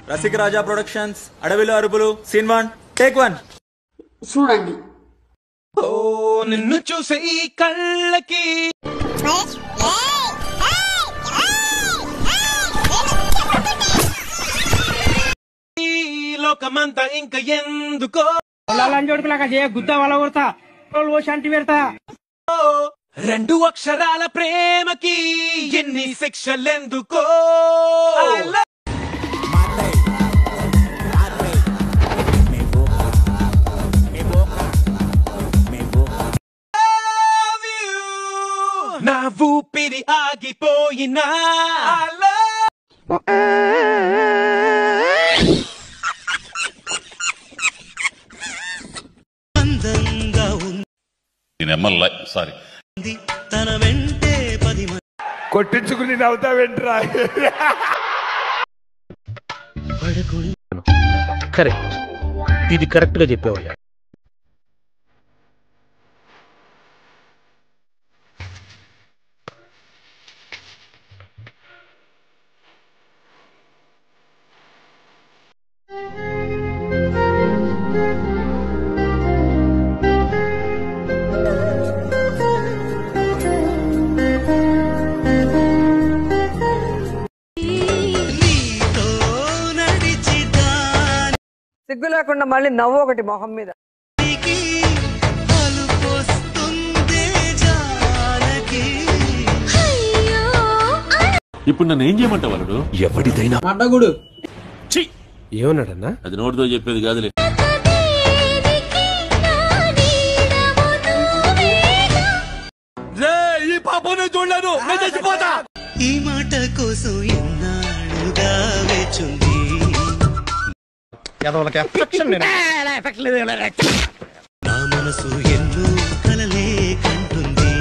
రసిక రాజా productions అడవిలో అరుపులు scene 1 take 1 చూడండి. ఓ నిన్ను చూసే ఈ కళ్ళకి లోకమంతా ఇంకా ఎందుకో గుద్ద వాళ్ళ కొడతా శాంతి పెడతా. 2 అక్షరాల ప్రేమకి ఎన్ని శిక్షలెందుకో. నా ఊపిరి ఆగిపోయినా సారీ తన వెంటే 10 కొట్టించుకుని నవ్వుతావేంట్రా. కరెక్ట్, ఇది కరెక్ట్ గా చెప్పావయ్యా. సిగ్గు లేకుండా మళ్ళీ నవ్వు ఒకటి మొహం మీద. ఇప్పుడు నన్ను ఏం చేయమంటావు వాళ్ళు? ఎవడిదైనా అడ్డగుడు ఏమన్నాడన్నా? అది నోటితో చెప్పేది కాదులే. ఈ పాపను చూడలేను, నేను చచ్చిపోతా. ఈ మాట కోసం ఎన్నాళ్ళుగా వేచుంది. నా మనసు ఎన్నో కలలే కంటుంది.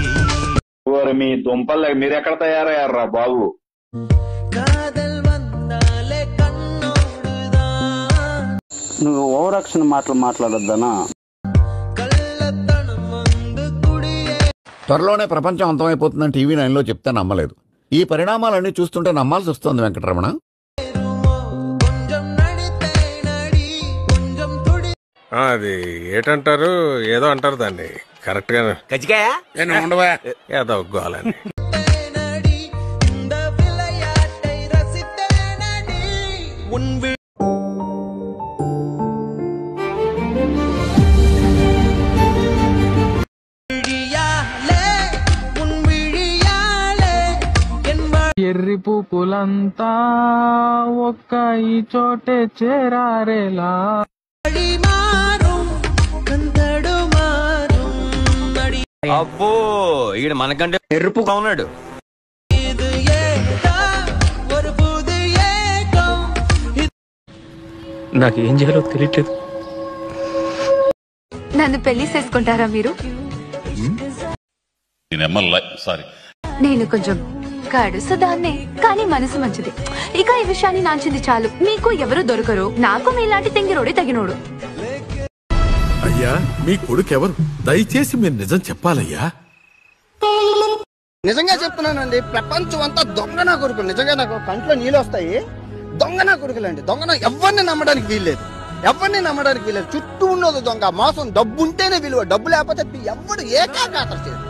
మీ దుంపల్ మీరెక్కడ తయారయ్యారా బాబు? నువ్వు ఓవరాక్షన్ మాటలు మాట్లాడొద్దనా? త్వరలోనే ప్రపంచం అంతమైపోతుందని టీవీ 9లో చెప్తే నమ్మలేదు. ఈ పరిణామాలన్నీ చూస్తుంటే నమ్మాల్సి వస్తుంది వెంకటరమణ. అది ఏటంటారు, ఏదో అంటారు దాన్ని కరెక్ట్ గా. ఏదో గోలని ఎర్రి పూపులంతా ఒక్క ఈ చోటే చేరారేలా. అబ్బో ఈడు మనకంటే ఎరుపుగా ఉన్నాడు. నాకేం చేయాలో తెలియట్లేదు. నన్ను పెళ్లి చేసుకుంటారా మీరు? సారీ నేను కొంచెం కడుసుదాన్నే, కానీ మనసు మంచిది. ఇక ఈ విషయాన్ని నాంచింది చాలు. మీకు ఎవరు దొరకరు, నాకు మీలాంటి తెంగిరోడే తగినోడు. అయ్యా మీ కొడుకెవరు? దయచేసి మీరు నిజం చెప్పాలయ్యా. నిజంగా చెప్తున్నానండి, ప్రపంచం అంతా దొంగ నా కొడుకులు. నిజంగా నాకు కంట్లో నీళ్ళు వస్తాయి. దొంగ నా కొడుకులండి. దొంగ ఎవరిని నమ్మడానికి వీల్లేదు, ఎవరిని నమ్మడానికి వీల్లేదు. చుట్టూ ఉన్నది దొంగ, మోసం. డబ్బు ఉంటేనే విలువ, డబ్బు లేకపోతే ఎవడు ఏకాగ్రత చేయదు.